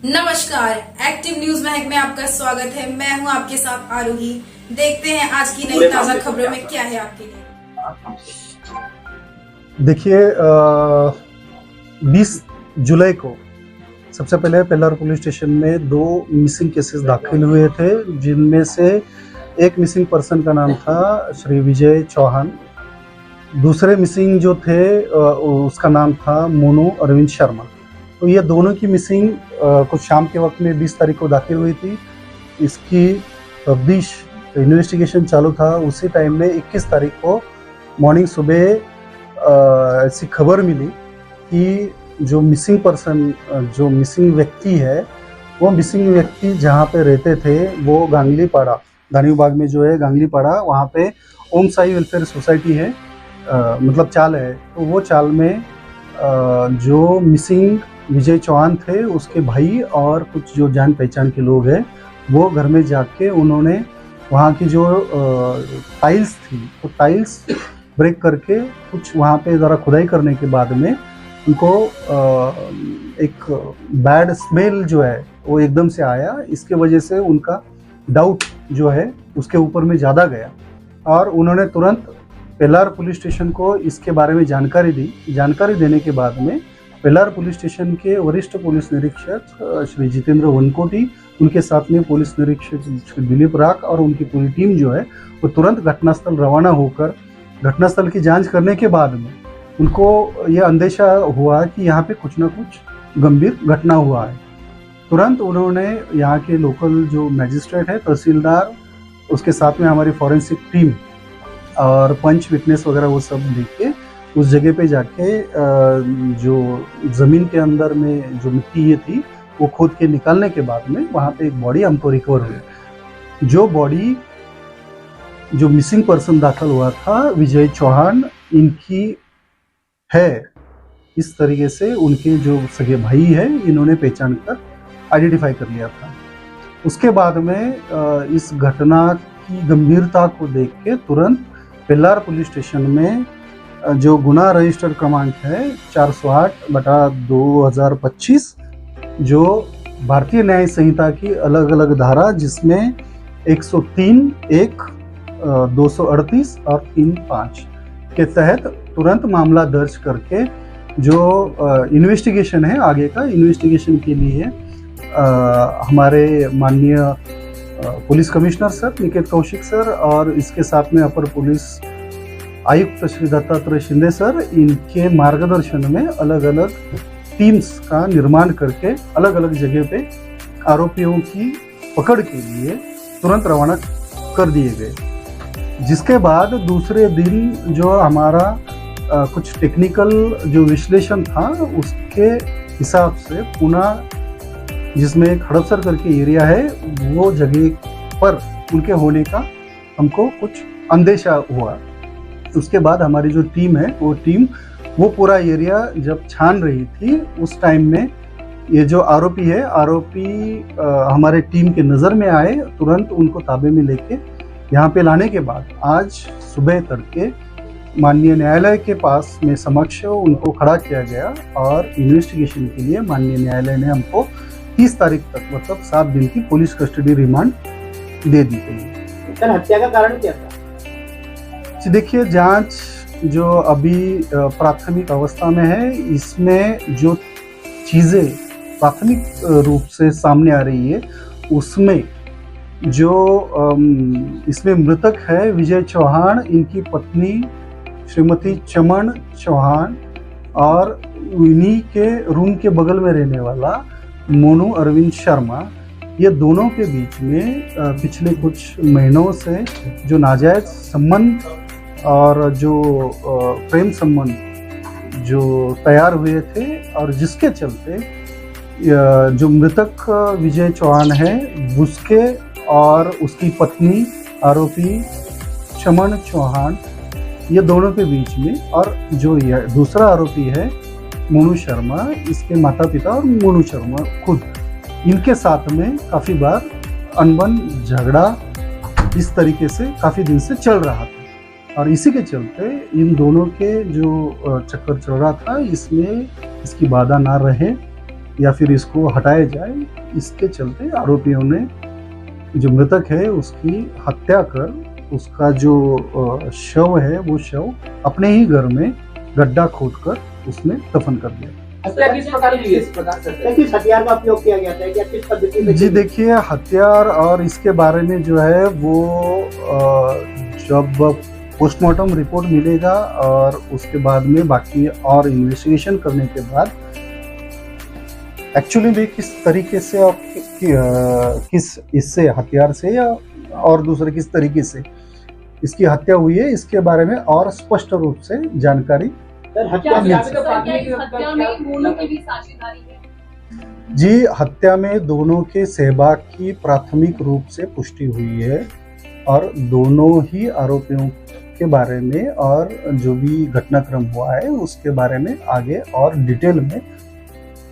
नमस्कार, active news महक में आपका स्वागत है। मैं हूं आपके साथ आरोही। देखते हैं आज की नई ताजा खबरों में क्या है आपके लिए। देखिए 20 जुलाई को सबसे पहले पेल्लार पुलिस स्टेशन में 2 मिसिंग केसेस दाखिल हुए थे, जिनमें से एक मिसिंग पर्सन का नाम था श्री विजय चौहान। दूसरे मिसिंग जो थे उसका नाम था मोनू अरविंद शर्मा। तो ये दोनों की मिसिंग कुछ शाम के वक्त में 20 तारीख को दाखिल हुई थी। इसकी तफ्तीश इन्वेस्टिगेशन चालू था। उसी टाइम में 21 तारीख को मॉर्निंग सुबह ऐसी खबर मिली कि जो मिसिंग पर्सन, जो मिसिंग व्यक्ति है, वो मिसिंग व्यक्ति जहाँ पे रहते थे वो गांगलीपाड़ा, दानियोबाग में जो है गांगलीपाड़ा, वहाँ पे ओम साई वेलफेयर सोसाइटी है, मतलब चाल है। तो वो चाल में जो मिसिंग विजय चौहान थे, उसके भाई और कुछ जो जान पहचान के लोग हैं, वो घर में जाके उन्होंने वहाँ की जो टाइल्स थी, तो टाइल्स ब्रेक करके कुछ वहाँ पे ज़रा खुदाई करने के बाद में उनको एक बैड स्मेल जो है वो एकदम से आया। इसके वजह से उनका डाउट जो है उसके ऊपर में ज़्यादा गया और उन्होंने तुरंत पेल्लार पुलिस स्टेशन को इसके बारे में जानकारी दी। जानकारी देने के बाद में पेल्लार पुलिस स्टेशन के वरिष्ठ पुलिस निरीक्षक श्री जितेंद्र वनकोटी, उनके साथ में पुलिस निरीक्षक श्री दिलीप राख और उनकी पूरी टीम जो है वो तुरंत घटनास्थल रवाना होकर घटनास्थल की जांच करने के बाद में उनको ये अंदेशा हुआ कि यहाँ पे कुछ ना कुछ गंभीर घटना हुआ है। तुरंत उन्होंने यहाँ के लोकल जो मैजिस्ट्रेट है, तहसीलदार, उसके साथ में हमारी फॉरेंसिक टीम और पंच विटनेस वगैरह वो सब देख के उस जगह पे जाके जो ज़मीन के अंदर में जो मिट्टी ये थी वो खोद के निकालने के बाद में वहाँ पे एक बॉडी हमको रिकवर हुई। जो बॉडी जो मिसिंग पर्सन दाखिल हुआ था विजय चौहान, इनकी है। इस तरीके से उनके जो सगे भाई है, इन्होंने पहचान कर आइडेंटिफाई कर लिया था। उसके बाद में इस घटना की गंभीरता को देख के तुरंत पेल्लार पुलिस स्टेशन में जो गुना रजिस्टर क्रमांक है 408/2025, जो भारतीय न्याय संहिता की अलग अलग धारा, जिसमें 103, 1, 238 और 3(5) के तहत तुरंत मामला दर्ज करके जो इन्वेस्टिगेशन है, आगे का इन्वेस्टिगेशन के लिए हमारे माननीय police commissioner sir Niket Kaushik sir और इसके साथ में अपर पुलिस आयुक्त श्री दत्तात्रेय शिंदे सर, इनके मार्गदर्शन में अलग अलग टीम्स का निर्माण करके अलग अलग जगह पे आरोपियों की पकड़ के लिए तुरंत रवाना कर दिए गए। जिसके बाद दूसरे दिन जो हमारा कुछ टेक्निकल जो विश्लेषण था, उसके हिसाब से पुनः जिसमें एक हड़पसर करके एरिया है, वो जगह पर उनके होने का हमको कुछ अंदेशा हुआ। उसके बाद हमारी जो टीम है वो पूरा एरिया जब छान रही थी, उस टाइम में ये जो आरोपी है, हमारे टीम के नज़र में आए। तुरंत उनको ताबे में लेके यहाँ पे लाने के बाद आज सुबह तड़के माननीय न्यायालय के पास में समक्ष उनको खड़ा किया गया और इन्वेस्टिगेशन के लिए माननीय न्यायालय ने हमको 30 तारीख तक, मतलब 7 दिन की पुलिस कस्टडी रिमांड दे दी गई। सर, हत्या का कारण क्या था? देखिए, जांच जो अभी प्राथमिक अवस्था में है, इसमें जो चीज़ें प्राथमिक रूप से सामने आ रही है, उसमें जो इसमें मृतक है विजय चौहान, इनकी पत्नी श्रीमती चमन चौहान और इन्हीं के रूम के बगल में रहने वाला मोनू अरविंद शर्मा, ये दोनों के बीच में पिछले कुछ महीनों से जो नाजायज संबंध और जो प्रेम संबंध जो तैयार हुए थे, और जिसके चलते जो मृतक विजय चौहान है, उसके और उसकी पत्नी आरोपी चमन चौहान, ये दोनों के बीच में, और जो यह दूसरा आरोपी है मोनू शर्मा, इसके माता पिता और मोनू शर्मा खुद, इनके साथ में काफ़ी बार अनबन झगड़ा इस तरीके से काफ़ी दिन से चल रहा था। और इसी के चलते इन दोनों के जो चक्कर चल रहा था, इसमें इसकी बाधा ना रहे या फिर इसको हटाया जाए, इसके चलते आरोपियों ने जो मृतक है उसकी हत्या कर उसका जो शव है वो शव अपने ही घर में गड्ढा खोदकर उसमें दफन कर दिया। किस प्रकार किस हथियार का उपयोग किया गया था या किस पद्धति से? जी देखिए, हथियार और इसके बारे में जो है वो जब पोस्टमार्टम रिपोर्ट मिलेगा और उसके बाद में बाकी और इन्वेस्टिगेशन करने के बाद एक्चुअली भी किस तरीके से और किस इससे हथियार से या और दूसरे किस तरीके से इसकी हत्या हुई है, इसके बारे में और स्पष्ट रूप से जानकारी जी हत्या में दोनों के सहभाग की प्राथमिक रूप से पुष्टि हुई है और दोनों ही आरोपियों के बारे में और जो भी घटनाक्रम हुआ है उसके बारे में आगे और डिटेल में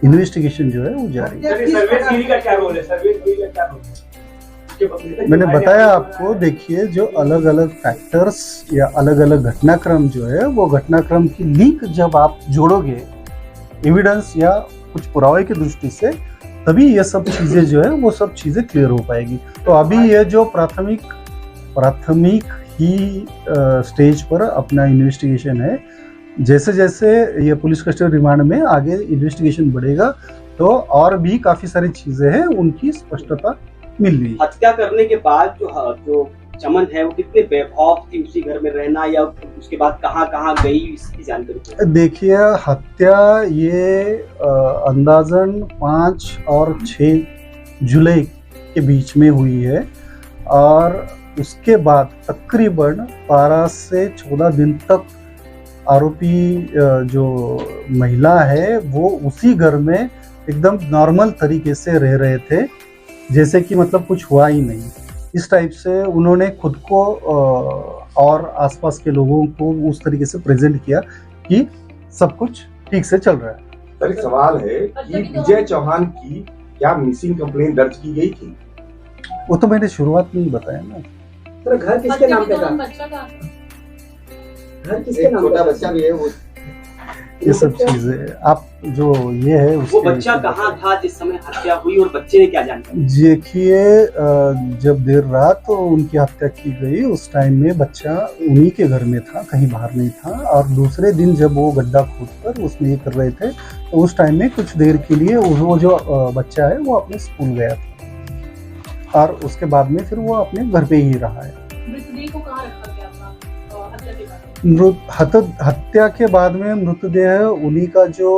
इन्वेस्टिगेशन जो है वो जारी है। मैंने बताया आपको, देखिए जो अलग अलग फैक्टर्स या अलग अलग घटनाक्रम जो है वो घटनाक्रम की लिंक जब आप जोड़ोगे एविडेंस या कुछ पुरावे की दृष्टि से, तभी ये सब चीजें जो है वो सब चीजें क्लियर हो पाएगी। तो अभी ये जो प्राथमिक ही स्टेज पर अपना इन्वेस्टिगेशन है, जैसे जैसे ये पुलिस कस्टडी रिमांड में आगे इन्वेस्टिगेशन बढ़ेगा तो और भी काफी सारी चीजें हैं उनकी स्पष्टता मिल रही है। हत्या करने के बाद जो चमन है वो कितने बेखौफ थी उसी घर में रहना या उसके बाद कहाँ गई, इसकी जानकारी? देखिए हत्या ये अंदाजन 5 और 6 जुलाई के बीच में हुई है और उसके बाद तकरीबन 12 से 14 दिन तक आरोपी जो महिला है वो उसी घर में एकदम नॉर्मल तरीके से रह रहे थे, जैसे कि मतलब कुछ हुआ ही नहीं। इस टाइप से उन्होंने खुद को और आसपास के लोगों को उस तरीके से प्रेजेंट किया कि सब कुछ ठीक से चल रहा है। सर एक सवाल है कि विजय चौहान की क्या मिसिंग कंप्लेन दर्ज की गई थी? वो तो मैंने शुरुआत में ही बताया ना। सर घर किसके नाम पे था? घर किसके नाम पे? छोटा बच्चा भी है वो। ये सब चीजें आप जो ये है वो बच्चा कहाँ था जिस समय हत्या हुई और बच्चे ने क्या जानकारी? देखिए जब देर रात तो उनकी हत्या की गई उस टाइम में बच्चा उन्हीं के घर में था, कहीं बाहर नहीं था। और दूसरे दिन जब वो गड्ढा खोदकर उसमें ये कर रहे थे तो उस टाइम में कुछ देर के लिए वो जो बच्चा है वो अपने स्कूल गया था और उसके बाद में फिर वो अपने घर पे ही रहा है। मृतदेह को कहाँ रखा गया था हत्या के बाद? हत्या के बाद में मृतदेह उन्हीं का जो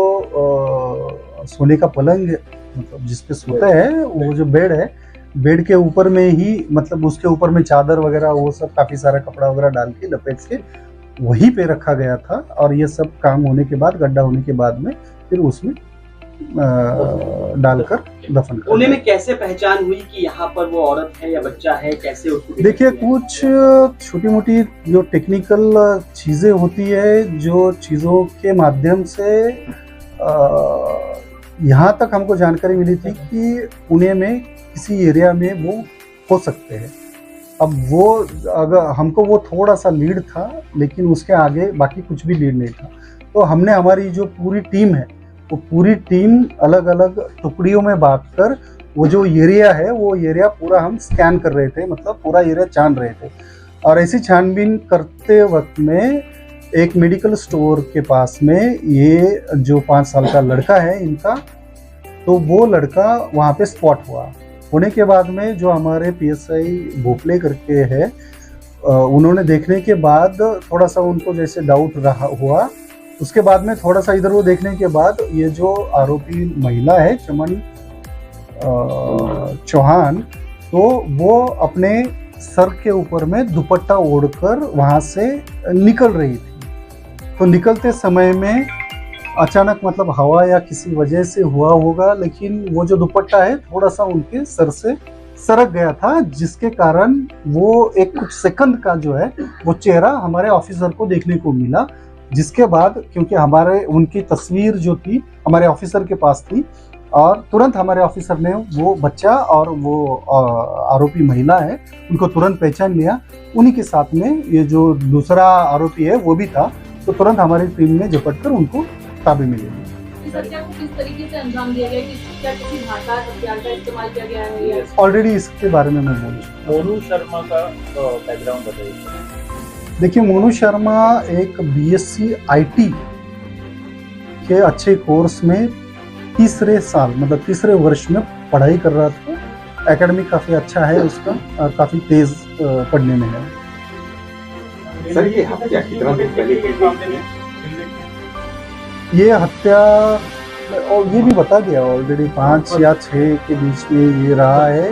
सोने का पलंग मतलब जिसपे सोता है वो जो बेड है, बेड के ऊपर में ही मतलब उसके ऊपर में चादर वगैरह वो सब काफी सारा कपड़ा वगैरह डाल के लपेट के वहीं पे रखा गया था। और ये सब काम होने के बाद गड्ढा होने के बाद में फिर उसमें डालकर दफन कर। पुणे में कैसे पहचान हुई कि यहाँ पर वो औरत है या बच्चा है, कैसे उसको? देखिए कुछ छोटी मोटी जो टेक्निकल चीजें होती है, जो चीजों के माध्यम से यहाँ तक हमको जानकारी मिली थी कि पुणे में किसी एरिया में वो हो सकते हैं। अब वो अगर हमको वो थोड़ा सा लीड था लेकिन उसके आगे बाकी कुछ भी लीड नहीं था। तो हमने हमारी जो पूरी टीम है वो पूरी टीम अलग अलग टुकड़ियों में बांटकर वो जो एरिया है वो एरिया पूरा हम स्कैन कर रहे थे, मतलब पूरा एरिया छान रहे थे। और ऐसी छानबीन करते वक्त में एक मेडिकल स्टोर के पास में ये जो 5 साल का लड़का है इनका, तो वो लड़का वहाँ पे स्पॉट होने के बाद में जो हमारे PSI भोपले करके है उन्होंने देखने के बाद थोड़ा सा उनको जैसे डाउट हुआ। उसके बाद में थोड़ा सा इधर वो देखने के बाद ये जो आरोपी महिला है चमन चौहान, तो वो अपने सर के ऊपर में दुपट्टा ओढ़कर वहाँ से निकल रही थी। तो निकलते समय में अचानक मतलब हवा या किसी वजह से हुआ होगा, लेकिन वो जो दुपट्टा है थोड़ा सा उनके सर से सरक गया था, जिसके कारण वो एक कुछ सेकंड का जो है वो चेहरा हमारे ऑफिसर को देखने को मिला। जिसके बाद क्योंकि हमारे उनकी तस्वीर जो थी हमारे ऑफिसर के पास थी और तुरंत हमारे ऑफिसर ने वो बच्चा और वो आरोपी महिला है उनको तुरंत पहचान लिया। उन्हीं के साथ में ये जो दूसरा आरोपी है वो भी था, तो तुरंत हमारी टीम ने झपट कर उनको ताबे में ले लिया। इस हत्या को किस तरीके से अंजाम दिया गया, क्या किसी घातक हथियार का इस्तेमाल किया गया है या ऑलरेडी इसके बारे में मैं बोल चुका हूँ। मोनू शर्मा का बैकग्राउंड बताइए। देखिए, मोनू शर्मा एक बीएससी आईटी के अच्छे कोर्स में तीसरे साल मतलब तीसरे वर्ष में पढ़ाई कर रहा था। एकेडमिक काफ़ी अच्छा है उसका और काफ़ी तेज पढ़ने में है। सर ये हत्या कितना दिन पहले की गई थी? ये हत्या और ये भी बता गया ऑलरेडी 5 या 6 के बीच में ये रहा है।